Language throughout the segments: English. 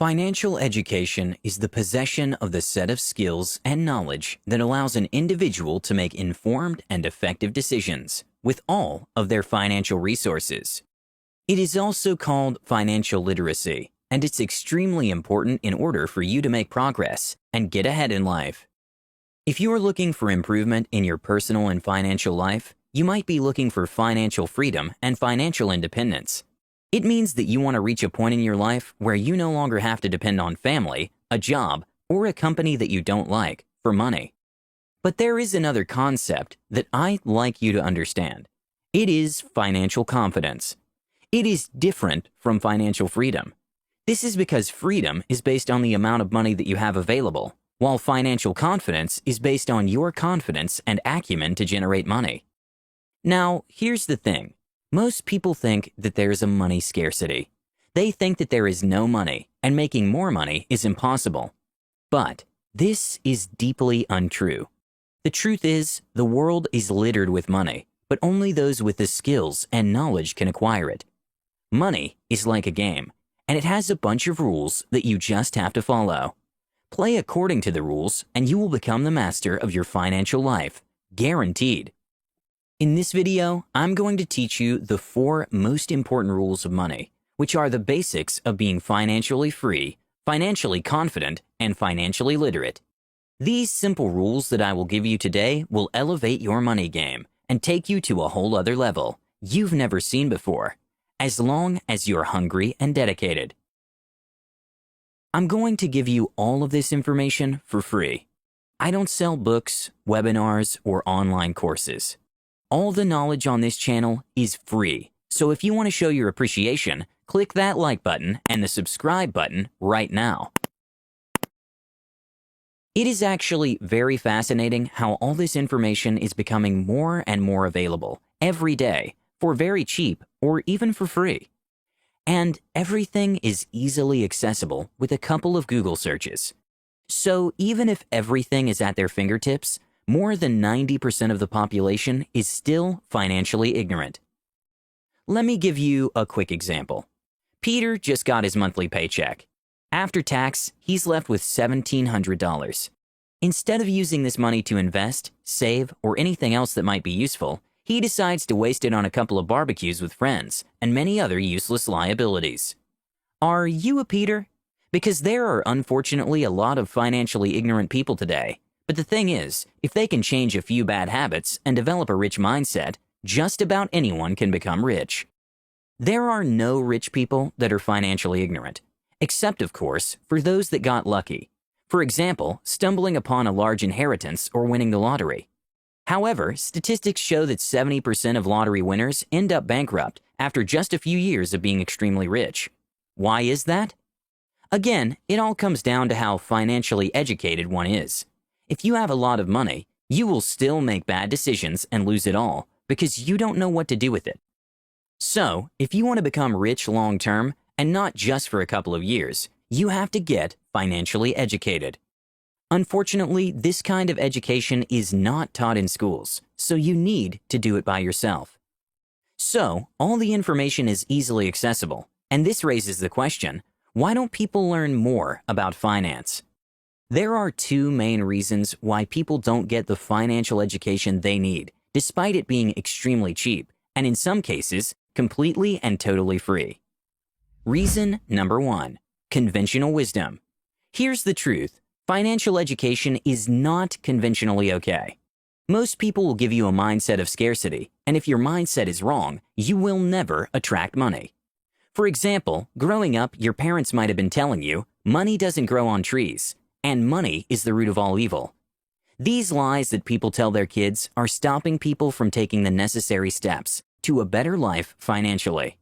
Financial education is the possession of the set of skills and knowledge that allows an individual to make informed and effective decisions with all of their financial resources. It is also called financial literacy, and it's extremely important in order for you to make progress and get ahead in life. If you are looking for improvement in your personal and financial life, you might be looking for financial freedom and financial independence. It means that you want to reach a point in your life where you no longer have to depend on family, a job, or a company that you don't like for money. But there is another concept that I'd like you to understand. It is financial confidence. It is different from financial freedom. This is because freedom is based on the amount of money that you have available, while financial confidence is based on your confidence and acumen to generate money. Now, here's the thing. Most people think that there is a money scarcity. They think that there is no money and making more money is impossible. But this is deeply untrue. The truth is, the world is littered with money, but only those with the skills and knowledge can acquire it. Money is like a game, and it has a bunch of rules that you just have to follow. Play according to the rules, and you will become the master of your financial life, guaranteed. In this video, I'm going to teach you the 4 most important rules of money, which are the basics of being financially free, financially confident, and financially literate. These simple rules that I will give you today will elevate your money game and take you to a whole other level you've never seen before, as long as you're hungry and dedicated. I'm going to give you all of this information for free. I don't sell books, webinars, or online courses. All the knowledge on this channel is free, so if you want to show your appreciation, click that like button and the subscribe button right now. It is actually very fascinating how all this information is becoming more and more available every day for very cheap or even for free. And everything is easily accessible with a couple of Google searches. So even if everything is at their fingertips, more than 90% of the population is still financially ignorant. Let me give you a quick example. Peter just got his monthly paycheck. After tax, he's left with $1,700. Instead of using this money to invest, save, or anything else that might be useful, he decides to waste it on a couple of barbecues with friends and many other useless liabilities. Are you a Peter? Because there are unfortunately a lot of financially ignorant people today. But the thing is, if they can change a few bad habits and develop a rich mindset, just about anyone can become rich. There are no rich people that are financially ignorant, except, of course, for those that got lucky. For example, stumbling upon a large inheritance or winning the lottery. However, statistics show that 70% of lottery winners end up bankrupt after just a few years of being extremely rich. Why is that? Again, it all comes down to how financially educated one is. If you have a lot of money, you will still make bad decisions and lose it all because you don't know what to do with it. So, if you want to become rich long-term, and not just for a couple of years, you have to get financially educated. Unfortunately, this kind of education is not taught in schools, so you need to do it by yourself. So, all the information is easily accessible, and this raises the question, why don't people learn more about finance? There are 2 main reasons why people don't get the financial education they need, despite it being extremely cheap, and in some cases, completely and totally free. Reason number 1, conventional wisdom. Here's the truth. Financial education is not conventionally okay. Most people will give you a mindset of scarcity, and if your mindset is wrong, you will never attract money. For example, growing up, your parents might have been telling you, money doesn't grow on trees, and money is the root of all evil. These lies that people tell their kids are stopping people from taking the necessary steps to a better life financially.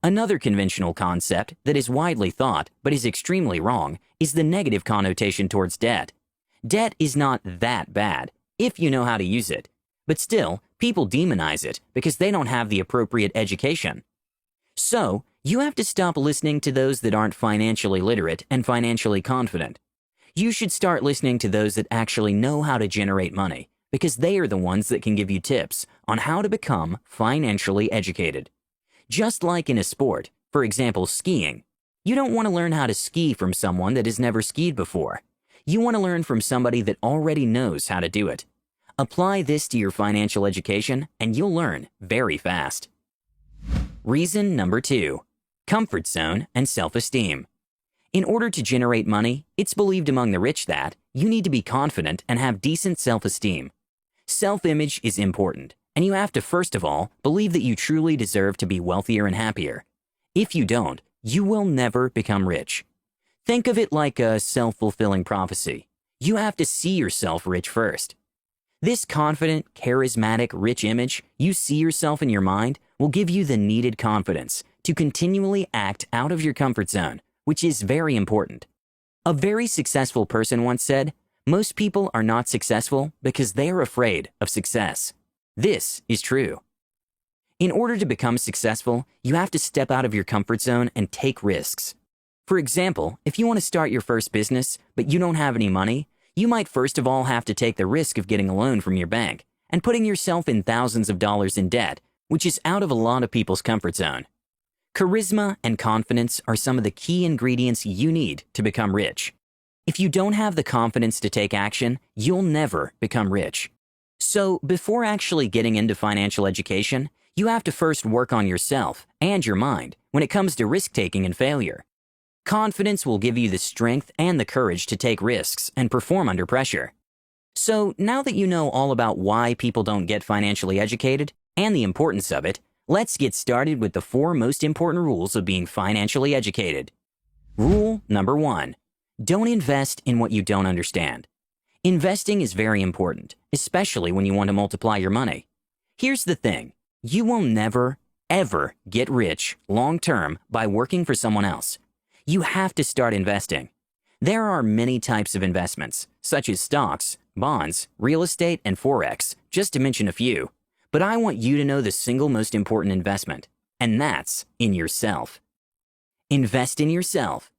Another conventional concept that is widely thought but is extremely wrong is the negative connotation towards debt. Debt is not that bad if you know how to use it, but still, people demonize it because they don't have the appropriate education. So, you have to stop listening to those that aren't financially literate and financially confident. You should start listening to those that actually know how to generate money, because they are the ones that can give you tips on how to become financially educated. Just like in a sport, for example skiing, You don't want to learn how to ski from someone that has never skied before. You want to learn from somebody that already knows how to do it. Apply this to your financial education and you'll learn very fast. Reason number 2, comfort zone and self-esteem. In order to generate money, it's believed among the rich that you need to be confident and have decent self-esteem. Self-image is important, and you have to first of all believe that you truly deserve to be wealthier and happier. If you don't, you will never become rich. Think of it like a self-fulfilling prophecy. You have to see yourself rich first. This confident, charismatic, rich image you see yourself in your mind will give you the needed confidence to continually act out of your comfort zone, which is very important. A very successful person once said, "Most people are not successful because they are afraid of success." This is true. In order to become successful, you have to step out of your comfort zone and take risks. For example, if you want to start your first business, but you don't have any money, you might first of all have to take the risk of getting a loan from your bank and putting yourself in thousands of dollars in debt, which is out of a lot of people's comfort zone. Charisma and confidence are some of the key ingredients you need to become rich. If you don't have the confidence to take action, you'll never become rich. So, before actually getting into financial education, you have to first work on yourself and your mind when it comes to risk-taking and failure. Confidence will give you the strength and the courage to take risks and perform under pressure. So, now that you know all about why people don't get financially educated and the importance of it, let's get started with the 4 most important rules of being financially educated. Rule number 1. Don't invest in what you don't understand. Investing is very important, especially when you want to multiply your money. Here's the thing. You will never, ever get rich long-term by working for someone else. You have to start investing. There are many types of investments, such as stocks, bonds, real estate, and Forex, just to mention a few. But I want you to know the single most important investment, and that's in yourself. Invest in yourself.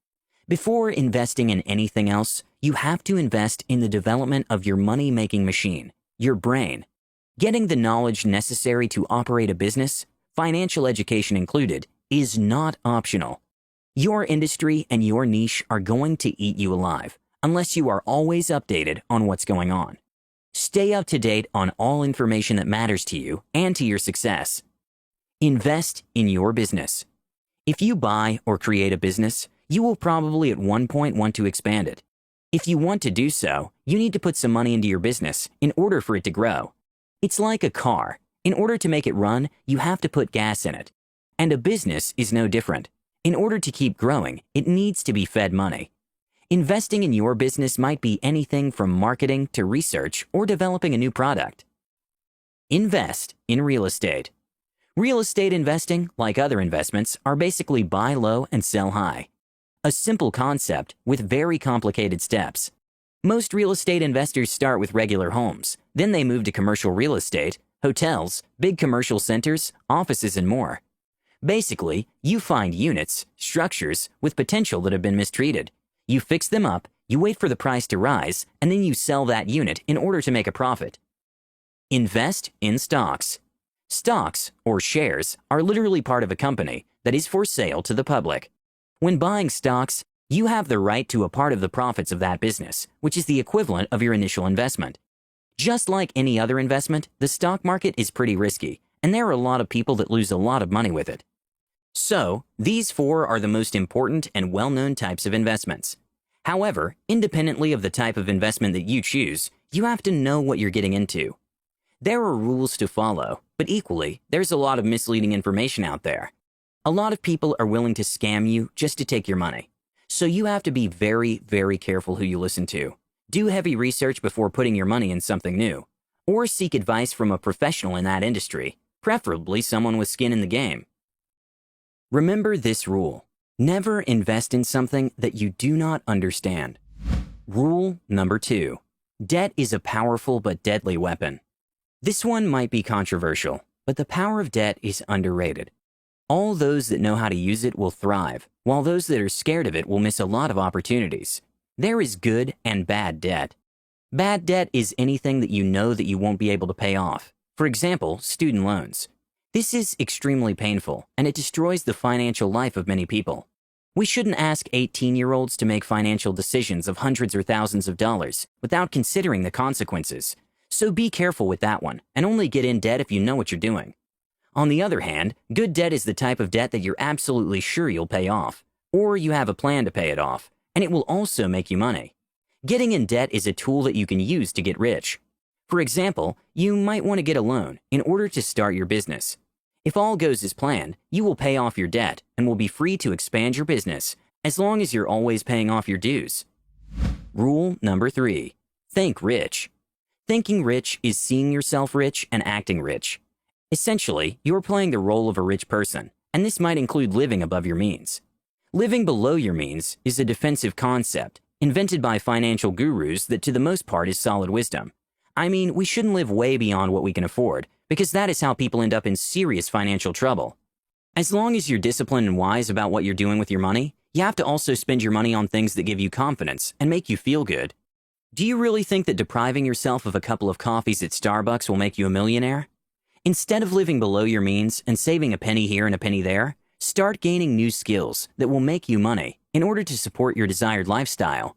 Before investing in anything else, you have to invest in the development of your money-making machine, your brain. Getting the knowledge necessary to operate a business, financial education included, is not optional. Your industry and your niche are going to eat you alive unless you are always updated on what's going on. Stay up to date on all information that matters to you and to your success. Invest in your business. If you buy or create a business, you will probably at one point want to expand it. If you want to do so, you need to put some money into your business in order for it to grow. It's like a car. In order to make it run, you have to put gas in it. And a business is no different. In order to keep growing, it needs to be fed money. Investing in your business might be anything from marketing to research or developing a new product. Invest in real estate. Real estate investing, like other investments, are basically buy low and sell high. A simple concept with very complicated steps. Most real estate investors start with regular homes, then they move to commercial real estate, hotels, big commercial centers, offices, and more. Basically, you find units, structures, with potential that have been mistreated. You fix them up, you wait for the price to rise, and then you sell that unit in order to make a profit. Invest in stocks. Stocks, or shares, are literally part of a company that is for sale to the public. When buying stocks, you have the right to a part of the profits of that business, which is the equivalent of your initial investment. Just like any other investment, the stock market is pretty risky, and there are a lot of people that lose a lot of money with it. So, these 4 are the most important and well-known types of investments. However, independently of the type of investment that you choose, you have to know what you're getting into. There are rules to follow, but equally, there's a lot of misleading information out there. A lot of people are willing to scam you just to take your money. So you have to be very, very careful who you listen to. Do heavy research before putting your money in something new. Or seek advice from a professional in that industry, preferably someone with skin in the game. Remember this rule. Never invest in something that you do not understand. Rule number 2. Debt is a powerful but deadly weapon. This one might be controversial, but the power of debt is underrated. All those that know how to use it will thrive, while those that are scared of it will miss a lot of opportunities. There is good and bad debt. Bad debt is anything that you know that you won't be able to pay off. For example, student loans. This is extremely painful, and it destroys the financial life of many people. We shouldn't ask 18-year-olds to make financial decisions of hundreds or thousands of dollars without considering the consequences. So be careful with that one, and only get in debt if you know what you're doing. On the other hand, good debt is the type of debt that you're absolutely sure you'll pay off, or you have a plan to pay it off, and it will also make you money. Getting in debt is a tool that you can use to get rich. For example, you might want to get a loan in order to start your business. If all goes as planned, you will pay off your debt and will be free to expand your business as long as you're always paying off your dues. Rule number 3. Think rich. Thinking rich is seeing yourself rich and acting rich. Essentially, you're playing the role of a rich person, and this might include living above your means. Living below your means is a defensive concept invented by financial gurus that to the most part is solid wisdom. I mean, we shouldn't live way beyond what we can afford, because that is how people end up in serious financial trouble. As long as you're disciplined and wise about what you're doing with your money, you have to also spend your money on things that give you confidence and make you feel good. Do you really think that depriving yourself of a couple of coffees at Starbucks will make you a millionaire? Instead of living below your means and saving a penny here and a penny there, start gaining new skills that will make you money in order to support your desired lifestyle.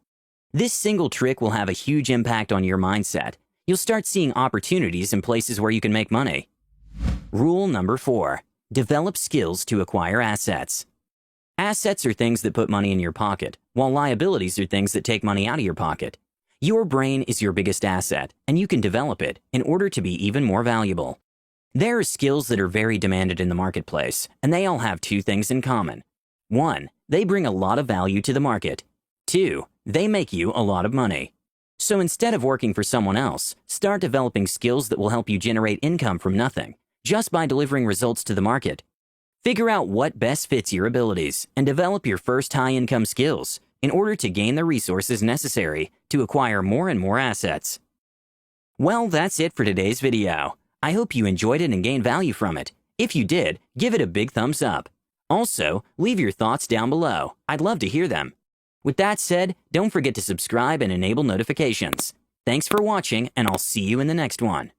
This single trick will have a huge impact on your mindset. You'll start seeing opportunities in places where you can make money. Rule number 4. Develop skills to acquire assets. Assets are things that put money in your pocket, while liabilities are things that take money out of your pocket. Your brain is your biggest asset, and you can develop it in order to be even more valuable. There are skills that are very demanded in the marketplace, and they all have 2 things in common. 1. They bring a lot of value to the market. 2. They make you a lot of money. So instead of working for someone else, start developing skills that will help you generate income from nothing, just by delivering results to the market. Figure out what best fits your abilities and develop your first high-income skills in order to gain the resources necessary to acquire more and more assets. Well, that's it for today's video. I hope you enjoyed it and gained value from it. If you did, give it a big thumbs up. Also, leave your thoughts down below. I'd love to hear them. With that said, don't forget to subscribe and enable notifications. Thanks for watching, and I'll see you in the next one.